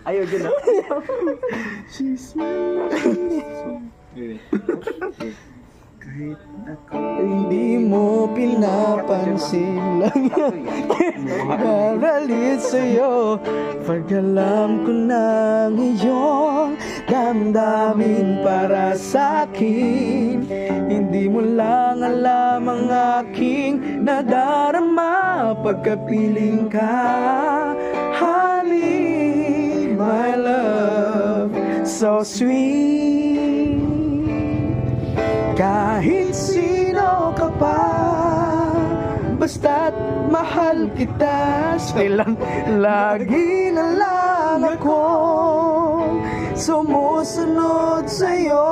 Ayaw dyan na. She's my kahit ako hindi mo pinapansin lang maralit sa'yo pag alam ko ng iyong damdamin para sa'kin. Hindi mo lang alam ang aking nadarama pagkapiling ka. Honey, my love, so sweet. Kahit sino ka pa, basta't mahal kita. Still lang, lagi na lang ako sumusunod sa'yo.